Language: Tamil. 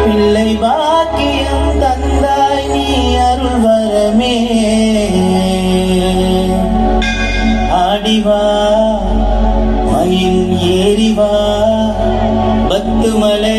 பிள்ளை பாக்கியம் தந்தாய் நீ அருள் வரமே. ஆடிவா மயில் ஏறிவா பத்து மலை